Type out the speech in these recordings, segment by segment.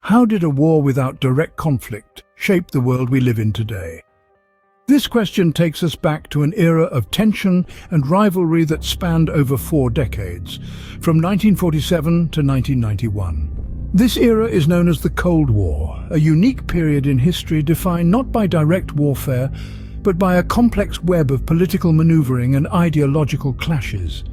How did a war without direct conflict shape the world we live in today? This question takes us back to an era of tension and rivalry that spanned over 4 decades, from 1947 to 1991. This era is known as the Cold War, a unique period in history defined not by direct warfare, but by a complex web of political maneuvering and ideological clashes.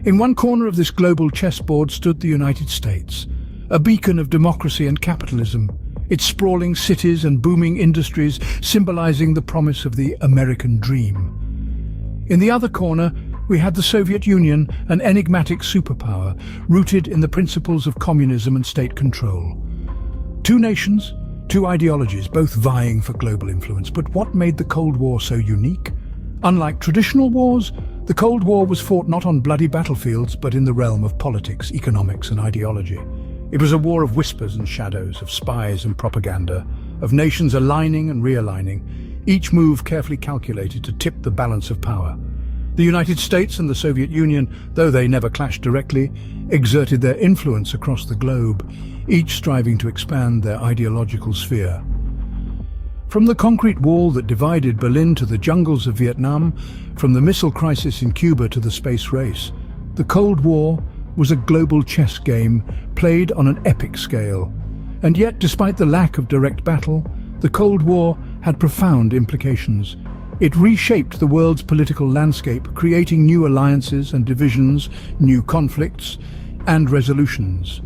In one corner of this global chessboard stood the United States, a beacon of democracy and capitalism, its sprawling cities and booming industries symbolizing the promise of the American dream. In the other corner, we had the Soviet Union, an enigmatic superpower rooted in the principles of communism and state control. 2 nations, 2 ideologies, both vying for global influence. But what made the Cold War so unique? Unlike traditional wars, the Cold War was fought not on bloody battlefields, but in the realm of politics, economics, and ideology. It was a war of whispers and shadows, of spies and propaganda, of nations aligning and realigning, each move carefully calculated to tip the balance of power. The United States and the Soviet Union, though they never clashed directly, exerted their influence across the globe, each striving to expand their ideological sphere. From the concrete wall that divided Berlin to the jungles of Vietnam, from the missile crisis in Cuba to the space race, the Cold War was a global chess game played on an epic scale. And yet, despite the lack of direct battle, the Cold War had profound implications. It reshaped the world's political landscape, creating new alliances and divisions, new conflicts and resolutions.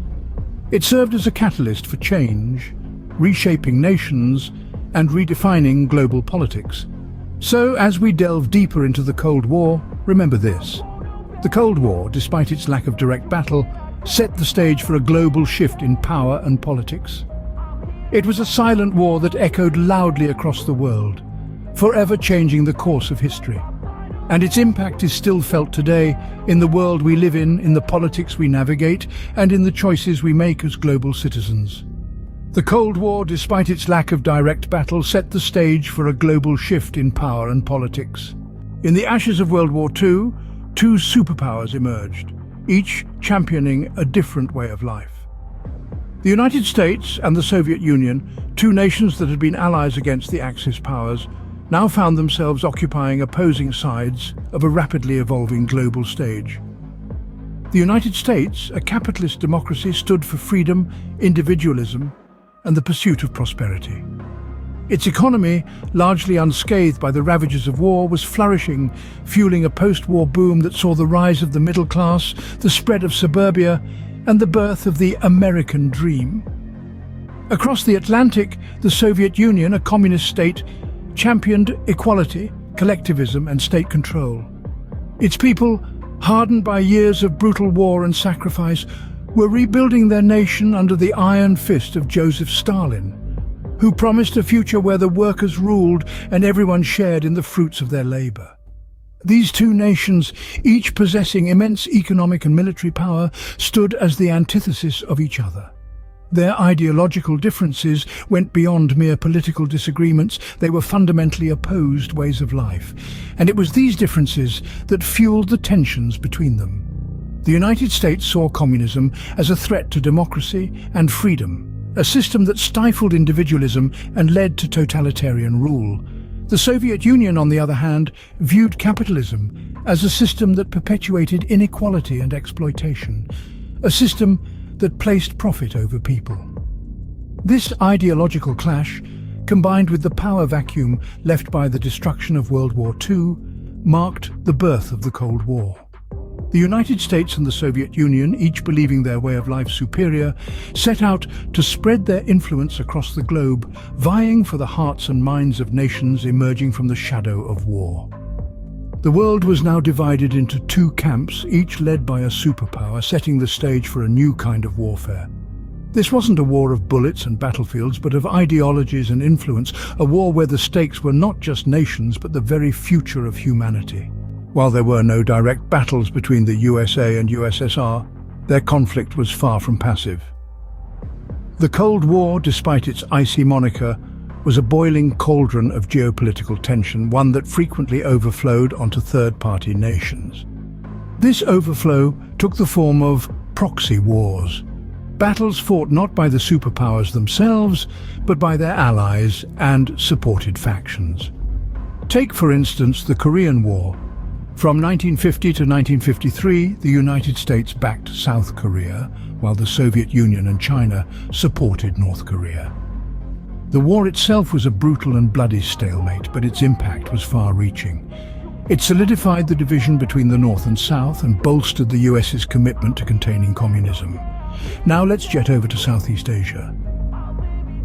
It served as a catalyst for change, reshaping nations and redefining global politics. So, as we delve deeper into the Cold War, remember this. The Cold War, despite its lack of direct battle, set the stage for a global shift in power and politics. It was a silent war that echoed loudly across the world, forever changing the course of history. And its impact is still felt today in the world we live in the politics we navigate, and in the choices we make as global citizens. The Cold War, despite its lack of direct battle, set the stage for a global shift in power and politics. In the ashes of World War II, 2 superpowers emerged, each championing a different way of life. The United States and the Soviet Union, 2 nations that had been allies against the Axis powers, now found themselves occupying opposing sides of a rapidly evolving global stage. The United States, a capitalist democracy, stood for freedom, individualism, and the pursuit of prosperity. Its economy, largely unscathed by the ravages of war, was flourishing, fueling a post-war boom that saw the rise of the middle class, the spread of suburbia, and the birth of the American dream. Across the Atlantic, the Soviet Union, a communist state, championed equality, collectivism, and state control. Its people, hardened by years of brutal war and sacrifice, were rebuilding their nation under the iron fist of Joseph Stalin, who promised a future where the workers ruled and everyone shared in the fruits of their labor. These 2 nations, each possessing immense economic and military power, stood as the antithesis of each other. Their ideological differences went beyond mere political disagreements. They were fundamentally opposed ways of life. And it was these differences that fueled the tensions between them. The United States saw communism as a threat to democracy and freedom, a system that stifled individualism and led to totalitarian rule. The Soviet Union, on the other hand, viewed capitalism as a system that perpetuated inequality and exploitation, a system that placed profit over people. This ideological clash, combined with the power vacuum left by the destruction of World War II, marked the birth of the Cold War. The United States and the Soviet Union, each believing their way of life superior, set out to spread their influence across the globe, vying for the hearts and minds of nations emerging from the shadow of war. The world was now divided into 2 camps, each led by a superpower, setting the stage for a new kind of warfare. This wasn't a war of bullets and battlefields, but of ideologies and influence, a war where the stakes were not just nations, but the very future of humanity. While there were no direct battles between the USA and USSR, their conflict was far from passive. The Cold War, despite its icy moniker, was a boiling cauldron of geopolitical tension, one that frequently overflowed onto third-party nations. This overflow took the form of proxy wars, Battles fought not by the superpowers themselves, but by their allies and supported factions. Take, for instance, the Korean War. From 1950 to 1953, the United States backed South Korea, while the Soviet Union and China supported North Korea. The war itself was a brutal and bloody stalemate, but its impact was far-reaching. It solidified the division between the North and South and bolstered the US's commitment to containing communism. Now let's jet over to Southeast Asia.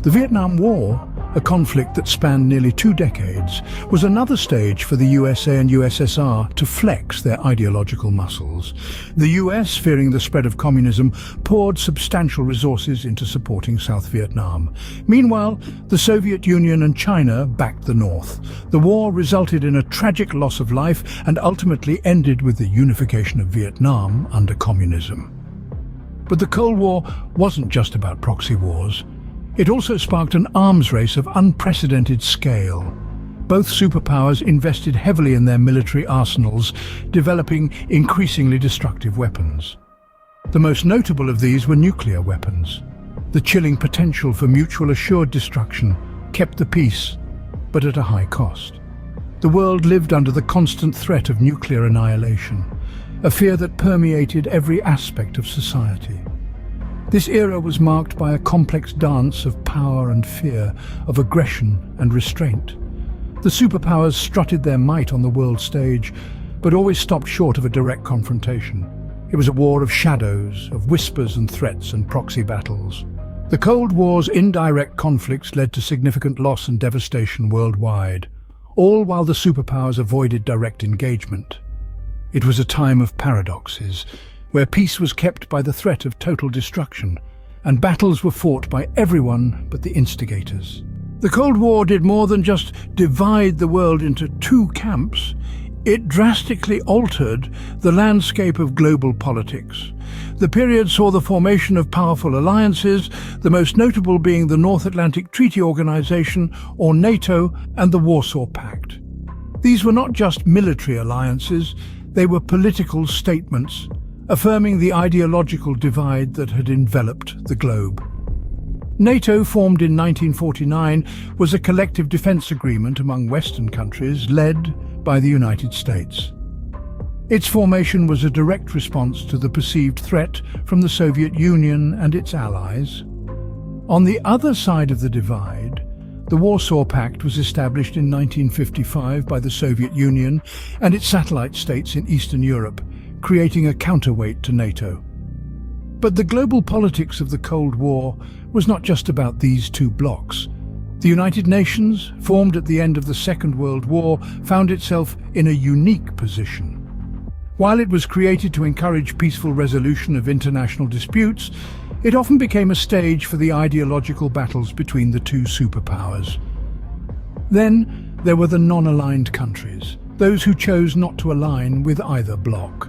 The Vietnam War, a conflict that spanned nearly 2 decades, was another stage for the USA and USSR to flex their ideological muscles. The US, fearing the spread of communism, poured substantial resources into supporting South Vietnam. Meanwhile, the Soviet Union and China backed the North. The war resulted in a tragic loss of life and ultimately ended with the unification of Vietnam under communism. But the Cold War wasn't just about proxy wars. It also sparked an arms race of unprecedented scale. Both superpowers invested heavily in their military arsenals, developing increasingly destructive weapons. The most notable of these were nuclear weapons. The chilling potential for mutual assured destruction kept the peace, but at a high cost. The world lived under the constant threat of nuclear annihilation, a fear that permeated every aspect of society. This era was marked by a complex dance of power and fear, of aggression and restraint. The superpowers strutted their might on the world stage, but always stopped short of a direct confrontation. It was a war of shadows, of whispers and threats and proxy battles. The Cold War's indirect conflicts led to significant loss and devastation worldwide, all while the superpowers avoided direct engagement. It was a time of paradoxes, where peace was kept by the threat of total destruction, and battles were fought by everyone but the instigators. The Cold War did more than just divide the world into 2 camps. It drastically altered the landscape of global politics. The period saw the formation of powerful alliances, the most notable being the North Atlantic Treaty Organization, or NATO, and the Warsaw Pact. These were not just military alliances, they were political statements, affirming the ideological divide that had enveloped the globe. NATO, formed in 1949, was a collective defense agreement among Western countries led by the United States. Its formation was a direct response to the perceived threat from the Soviet Union and its allies. On the other side of the divide, the Warsaw Pact was established in 1955 by the Soviet Union and its satellite states in Eastern Europe, creating a counterweight to NATO. But the global politics of the Cold War was not just about these 2 blocs. The United Nations, formed at the end of the Second World War, found itself in a unique position. While it was created to encourage peaceful resolution of international disputes, it often became a stage for the ideological battles between the 2 superpowers. Then there were the non-aligned countries, those who chose not to align with either bloc.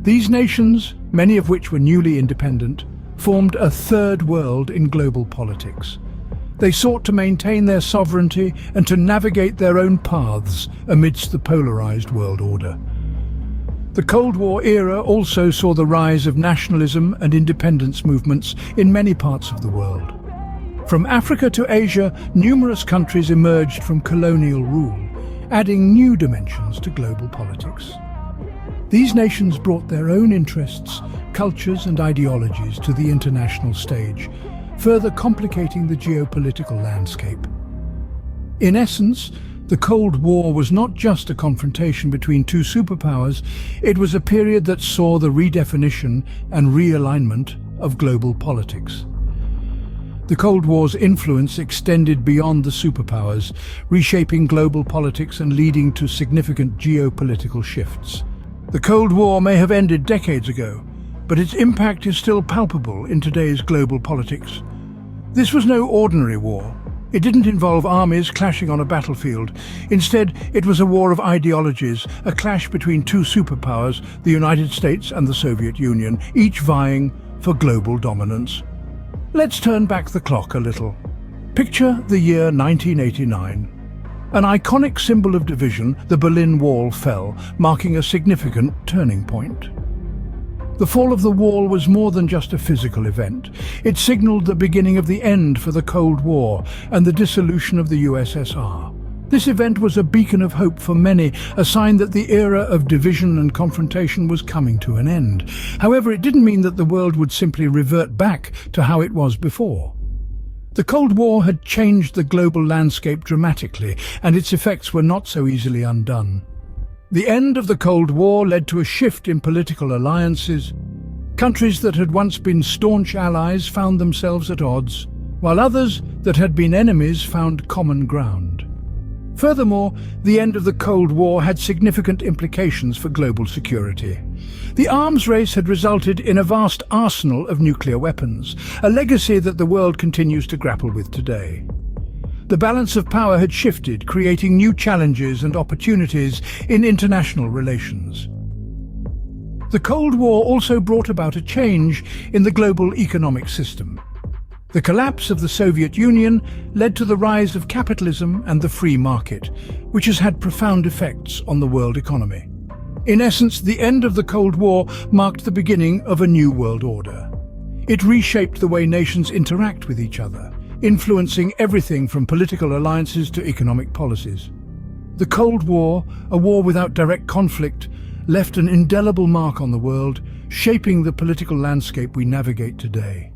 These nations, many of which were newly independent, formed a third world in global politics. They sought to maintain their sovereignty and to navigate their own paths amidst the polarized world order. The Cold War era also saw the rise of nationalism and independence movements in many parts of the world. From Africa to Asia, numerous countries emerged from colonial rule, adding new dimensions to global politics. These nations brought their own interests, cultures and ideologies to the international stage, further complicating the geopolitical landscape. In essence, the Cold War was not just a confrontation between 2 superpowers, it was a period that saw the redefinition and realignment of global politics. The Cold War's influence extended beyond the superpowers, reshaping global politics and leading to significant geopolitical shifts. The Cold War may have ended decades ago, but its impact is still palpable in today's global politics. This was no ordinary war. It didn't involve armies clashing on a battlefield. Instead, it was a war of ideologies, a clash between 2 superpowers, the United States and the Soviet Union, each vying for global dominance. Let's turn back the clock a little. Picture the year 1989. An iconic symbol of division, the Berlin Wall fell, marking a significant turning point. The fall of the wall was more than just a physical event. It signaled the beginning of the end for the Cold War and the dissolution of the USSR. This event was a beacon of hope for many, a sign that the era of division and confrontation was coming to an end. However, it didn't mean that the world would simply revert back to how it was before. The Cold War had changed the global landscape dramatically, and its effects were not so easily undone. The end of the Cold War led to a shift in political alliances. Countries that had once been staunch allies found themselves at odds, while others that had been enemies found common ground. Furthermore, the end of the Cold War had significant implications for global security. The arms race had resulted in a vast arsenal of nuclear weapons, a legacy that the world continues to grapple with today. The balance of power had shifted, creating new challenges and opportunities in international relations. The Cold War also brought about a change in the global economic system. The collapse of the Soviet Union led to the rise of capitalism and the free market, which has had profound effects on the world economy. In essence, the end of the Cold War marked the beginning of a new world order. It reshaped the way nations interact with each other, influencing everything from political alliances to economic policies. The Cold War, a war without direct conflict, left an indelible mark on the world, shaping the political landscape we navigate today.